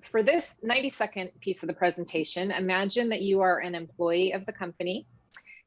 for this 90-second piece of the presentation, imagine that you are an employee of the company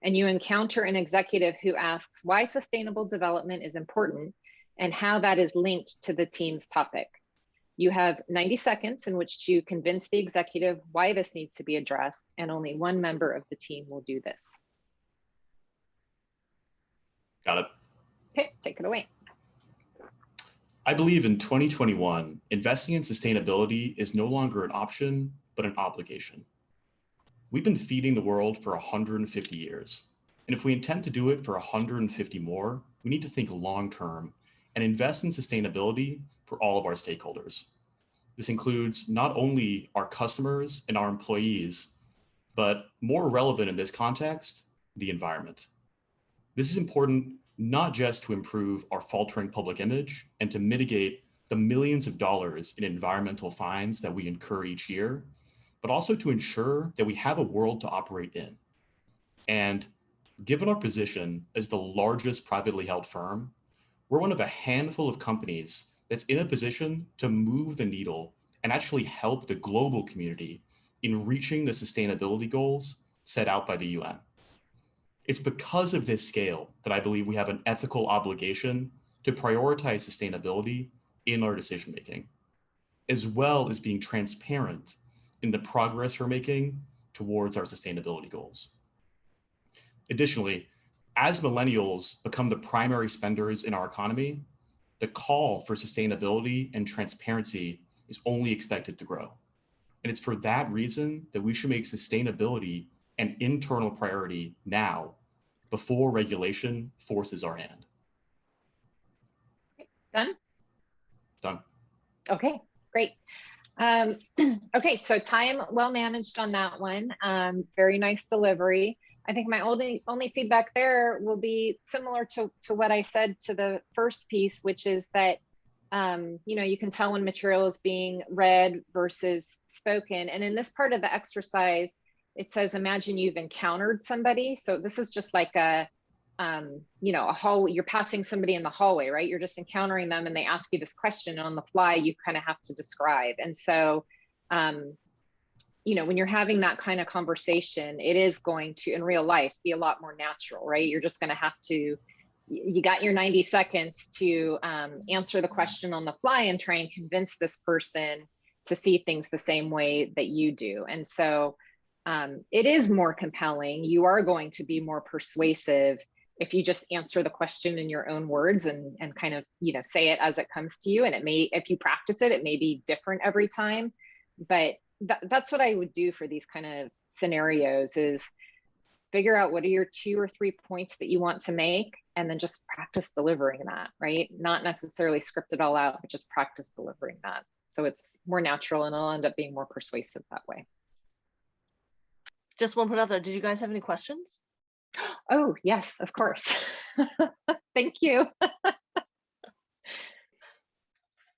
and you encounter an executive who asks why sustainable development is important and how that is linked to the team's topic. You have 90 seconds in which to convince the executive why this needs to be addressed, and only one member of the team will do this. Got it. Okay, take it away. I believe in 2021, investing in sustainability is no longer an option, but an obligation. We've been feeding the world for 150 years. And if we intend to do it for 150 more, we need to think long-term and invest in sustainability for all of our stakeholders. This includes not only our customers and our employees, but more relevant in this context, the environment. This is important not just to improve our faltering public image and to mitigate the millions of dollars in environmental fines that we incur each year, but also to ensure that we have a world to operate in. And given our position as the largest privately held firm, we're one of a handful of companies that's in a position to move the needle and actually help the global community in reaching the sustainability goals set out by the UN. It's because of this scale that I believe we have an ethical obligation to prioritize sustainability in our decision-making, as well as being transparent in the progress we're making towards our sustainability goals. Additionally, as millennials become the primary spenders in our economy, the call for sustainability and transparency is only expected to grow. And it's for that reason that we should make sustainability an internal priority now, before regulation forces our hand. Done? Done. Okay, great. Okay, so time well managed on that one. Very nice delivery. I think my only feedback there will be similar to what I said to the first piece, which is that you can tell when material is being read versus spoken. And in this part of the exercise, it says, imagine you've encountered somebody. So this is just like a hall, you're passing somebody in the hallway, right? You're just encountering them and they ask you this question, and on the fly, you kind of have to describe. And so, when you're having that kind of conversation, it is going to, in real life, be a lot more natural, right? You're just going to have to, you got your 90 seconds to answer the question on the fly and try and convince this person to see things the same way that you do. And so it is more compelling. You are going to be more persuasive if you just answer the question in your own words and kind of, say it as it comes to you. And it may, if you practice it, it may be different every time, but that's what I would do for these kind of scenarios, is figure out what are your 2 or 3 points that you want to make, and then just practice delivering that, right? Not necessarily script it all out, but just practice delivering that. So it's more natural and it'll end up being more persuasive that way. Just one put out there. Did you guys have any questions? Oh, yes, of course. Thank you.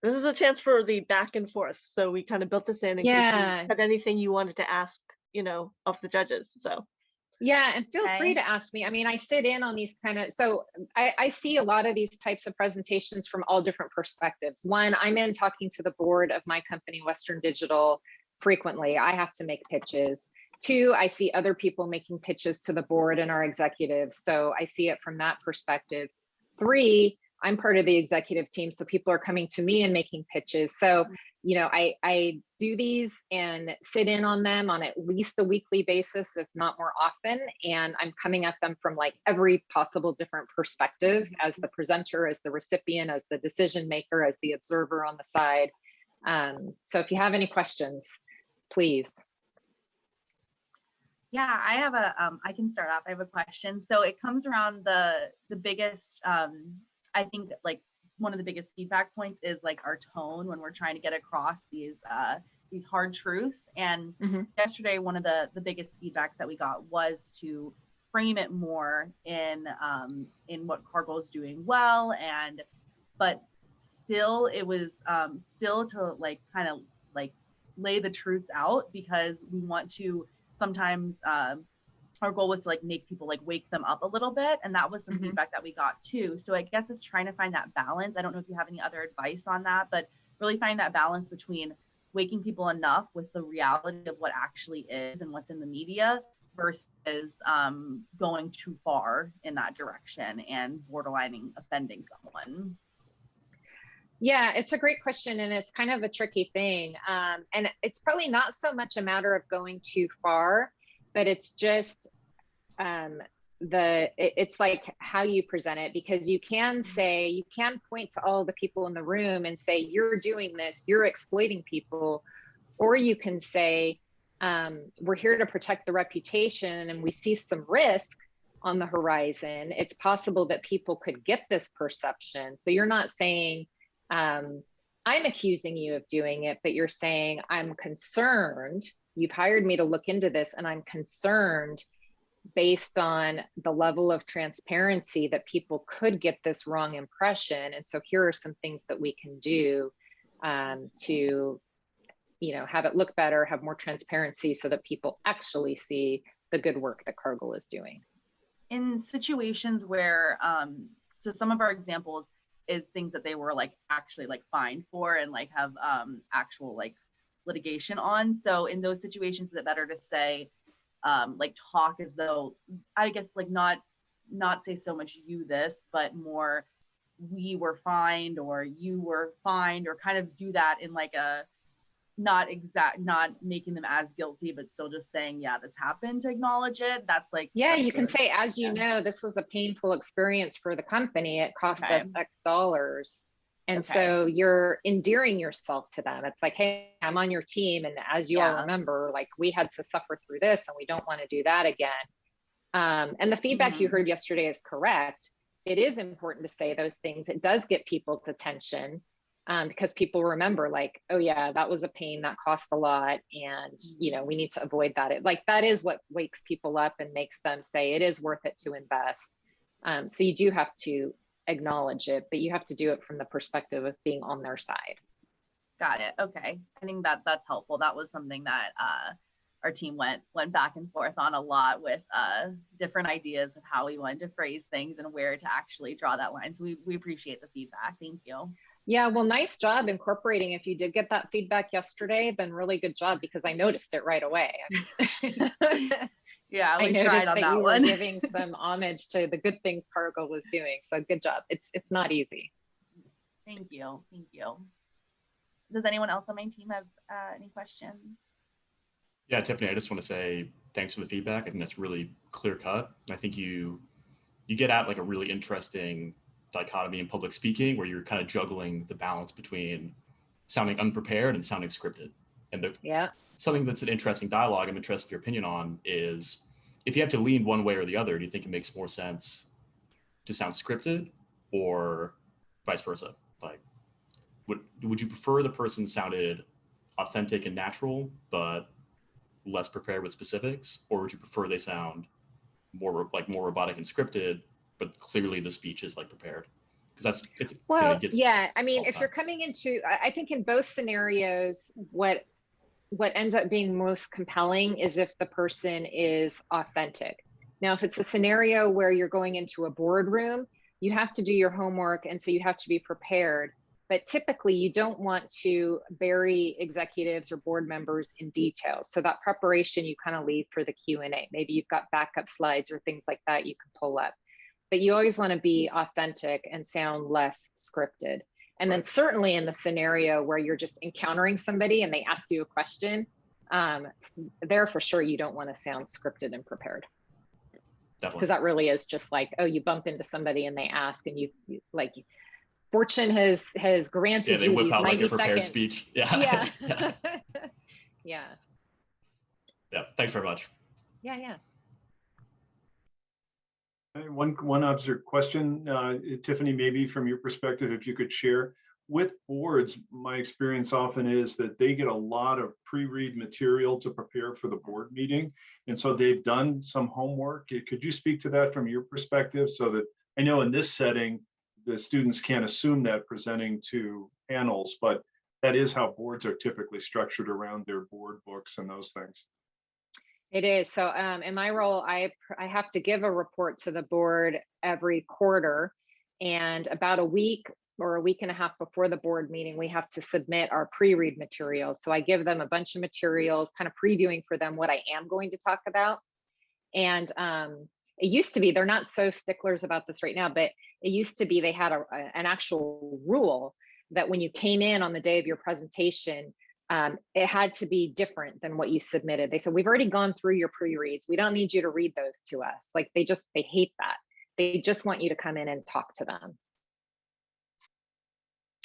This is a chance for the back and forth. So we kind of built this in case you had anything you wanted to ask, of the judges. So yeah, and feel free to ask me. I mean, I sit in on these kind of, so I see a lot of these types of presentations from all different perspectives. One, I'm in talking to the board of my company, Western Digital, frequently. I have to make pitches. 2, I see other people making pitches to the board and our executives. So I see it from that perspective. 3, I'm part of the executive team. So people are coming to me and making pitches. So, I do these and sit in on them on at least a weekly basis, if not more often. And I'm coming at them from like every possible different perspective, as the presenter, as the recipient, as the decision maker, as the observer on the side. So if you have any questions, please. Yeah, I have I can start off. I have a question. So it comes around the biggest, I think like one of the biggest feedback points is like our tone when we're trying to get across these hard truths. And yesterday, one of the biggest feedbacks that we got was to frame it more in what Cargill is doing well, but still it was still to like kind of like lay the truth out, because we want to sometimes our goal was to like make people like wake them up a little bit. And that was some feedback that we got too. So I guess it's trying to find that balance. I don't know if you have any other advice on that, but really find that balance between waking people enough with the reality of what actually is and what's in the media versus going too far in that direction and borderlining offending someone? Yeah, it's a great question, and it's kind of a tricky thing. And it's probably not so much a matter of going too far, but it's just it's like how you present it, because you can say, you can point to all the people in the room and say, you're doing this, you're exploiting people, or you can say, we're here to protect the reputation and we see some risk on the horizon. It's possible that people could get this perception. So you're not saying, I'm accusing you of doing it, but you're saying, I'm concerned, you've hired me to look into this, and I'm concerned based on the level of transparency that people could get this wrong impression. And so here are some things that we can do to, have it look better, have more transparency so that people actually see the good work that Cargill is doing. In situations where, so some of our examples is things that they were actually fined for and have actual litigation on. So in those situations, is it better to say, talk as though, I guess, not say so much you this, but more we were fined or you were fined, or kind of do that in a not making them as guilty, but still just saying, yeah, this happened, to acknowledge it. That's yeah, you can say, as you know, this was a painful experience for the company. It cost us X dollars. And so you're endearing yourself to them. It's like, hey, I'm on your team. And as you all remember, we had to suffer through this and we don't want to do that again. And the feedback you heard yesterday is correct. It is important to say those things. It does get people's attention because people remember oh yeah, that was a pain, that cost a lot. And, we need to avoid that. That is what wakes people up and makes them say it is worth it to invest. So you do have to acknowledge it, but you have to do it from the perspective of being on their side. Got it. Okay. I think that's helpful. That was something that our team went back and forth on a lot with different ideas of how we wanted to phrase things and where to actually draw that line. So we appreciate the feedback. Thank you. Yeah, well, nice job incorporating. If you did get that feedback yesterday, then really good job, because I noticed it right away. Yeah, I noticed that you were giving some homage to the good things Cargill was doing. So good job. It's not easy. Thank you. Thank you. Does anyone else on my team have any questions? Yeah, Tiffany, I just want to say thanks for the feedback. I think that's really clear cut. I think you get at a really interesting dichotomy in public speaking, where you're kind of juggling the balance between sounding unprepared and sounding scripted. And something that's an interesting dialogue I'm interested in your opinion on is, if you have to lean one way or the other, do you think it makes more sense to sound scripted or vice versa? Would you prefer the person sounded authentic and natural, but less prepared with specifics? Or would you prefer they sound more robotic and scripted, but clearly the speech is prepared? Because I mean, if you're coming into, I think in both scenarios, what ends up being most compelling is if the person is authentic. Now, if it's a scenario where you're going into a boardroom, you have to do your homework, and so you have to be prepared. But typically you don't want to bury executives or board members in details. So that preparation you kind of leave for the Q&A. Maybe you've got backup slides or things like that you can pull up. But you always want to be authentic and sound less scripted. And then certainly in the scenario where you're just encountering somebody and they ask you a question, there for sure you don't want to sound scripted and prepared. Definitely. Because that really is just you bump into somebody and they ask, and you fortune has granted they you whip these out 90 a prepared seconds. speech. Yeah. Yeah. Thanks very much. Yeah. One observed question, Tiffany, maybe from your perspective, if you could share. With boards, my experience often is that they get a lot of pre-read material to prepare for the board meeting. And so they've done some homework. Could you speak to that from your perspective, so that, I know in this setting, the students can't assume that presenting to panels, but that is how boards are typically structured around their board books and those things. It is. So in my role, I have to give a report to the board every quarter, and about a week or a week and a half before the board meeting, we have to submit our pre-read materials. So I give them a bunch of materials, kind of previewing for them what I am going to talk about. And it used to be, they're not so sticklers about this right now, but it used to be they had an actual rule that when you came in on the day of your presentation, it had to be different than what you submitted. They said, we've already gone through your pre-reads. We don't need you to read those to us. Like they hate that. They just want you to come in and talk to them.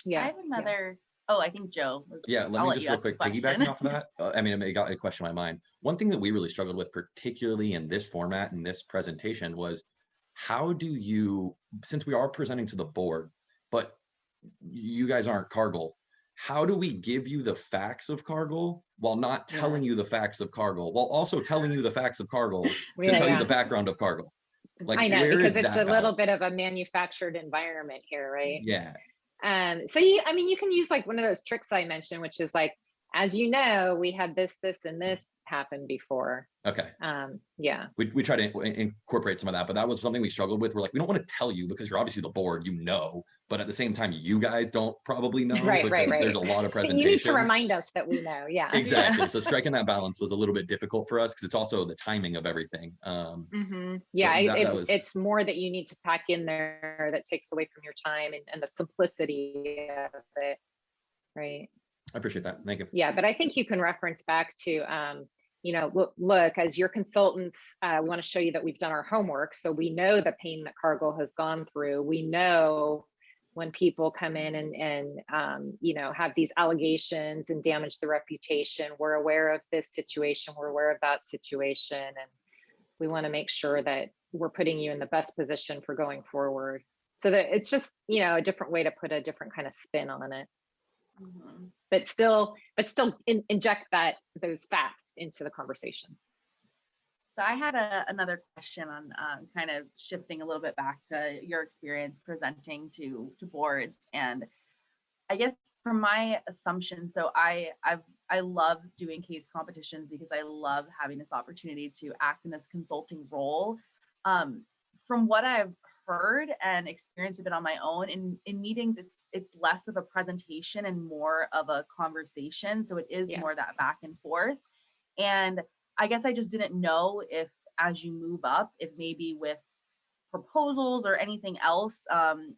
Yeah. I have another, oh, I think Joe. Yeah, let me just real quick, piggybacking off of that. I mean, it got a question in my mind. One thing that we really struggled with, particularly in this format, in this presentation, was how do you, since we are presenting to the board, but you guys aren't Cargill, how do we give you the facts of Cargill while not telling you the facts of Cargill, while also telling you the facts of Cargill to tell you the background of Cargill? Like, I know, because it's a little bit of a manufactured environment here, right? Yeah. So you can use like one of those tricks I mentioned, which is like, as you know, we had this, and this happen before. Okay. Yeah. We try to incorporate some of that, but that was something we struggled with. We're like, we don't want to tell you because you're obviously the board, but at the same time, you guys don't probably know because there's a lot of presentations. You need to remind us that we know. Yeah. Exactly. So striking that balance was a little bit difficult for us because it's also the timing of everything. Yeah, it's more that you need to pack in there that takes away from your time and the simplicity of it. Right. I appreciate that. Thank you. Yeah, but I think you can reference back to, look, as your consultants, we want to show you that we've done our homework. So we know the pain that Cargill has gone through. We know when people come in and have these allegations and damage the reputation. We're aware of this situation. We're aware of that situation. And we want to make sure that we're putting you in the best position for going forward. So that it's just, a different way to put a different kind of spin on it. But still inject those facts into the conversation. So I had another question on kind of shifting a little bit back to your experience presenting to boards. And I guess from my assumption, so I love doing case competitions because I love having this opportunity to act in this consulting role. From what I've heard and experienced a bit on my own in meetings, it's less of a presentation and more of a conversation. So it is more that back and forth. And I guess I just didn't know if as you move up, if maybe with proposals or anything else,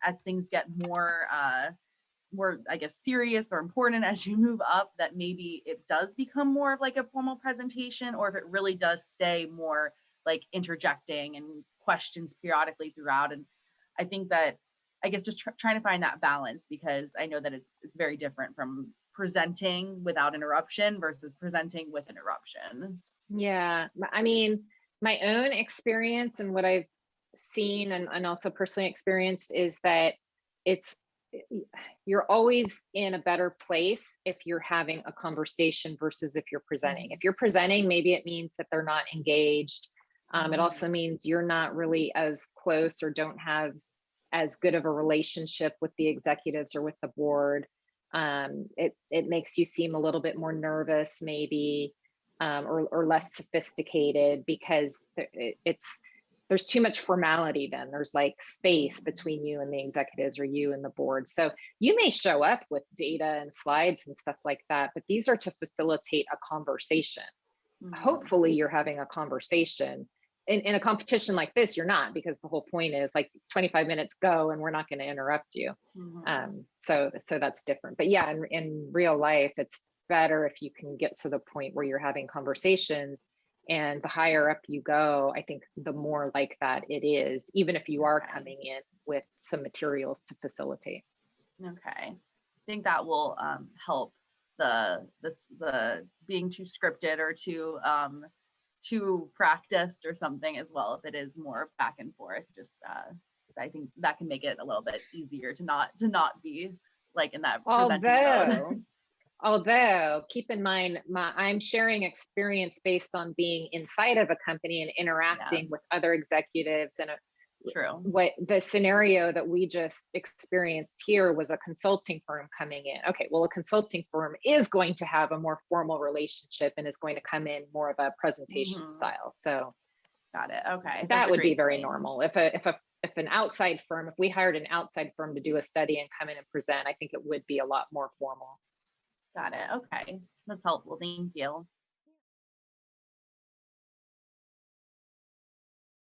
as things get more, I guess, serious or important as you move up, that maybe it does become more of like a formal presentation, or if it really does stay more like interjecting and questions periodically throughout. And I think that, I guess, just trying to find that balance, because I know that it's very different from presenting without interruption versus presenting with interruption. Yeah, I mean, my own experience and what I've seen and also personally experienced is that you're always in a better place if you're having a conversation versus if you're presenting. If you're presenting, maybe it means that they're not engaged. It also means you're not really as close or don't have as good of a relationship with the executives or with the board. It makes you seem a little bit more nervous, maybe, or less sophisticated, because there's too much formality. Then there's like space between you and the executives or you and the board. So you may show up with data and slides and stuff like that, but these are to facilitate a conversation. Hopefully you're having a conversation. In a competition like this, you're not, because the whole point is like 25 minutes go and we're not going to interrupt you. So that's different. But yeah, in real life, it's better if you can get to the point where you're having conversations, and the higher up you go, I think the more like that it is, even if you are coming in with some materials to facilitate. Okay. I think that will help the being too scripted or too practiced or something as well, if it is more back and forth. Just I think that can make it a little bit easier to not be like in that presenting mode. Although keep in mind, I'm sharing experience based on being inside of a company and interacting with other executives. And what the scenario that we just experienced here was a consulting firm coming in. Okay, well, a consulting firm is going to have a more formal relationship and is going to come in more of a presentation style. So got it. Okay, that would be very normal. If a if an outside firm, if we hired an outside firm to do a study and come in and present, I think it would be a lot more formal. Got it. Okay. That's helpful. Thank you.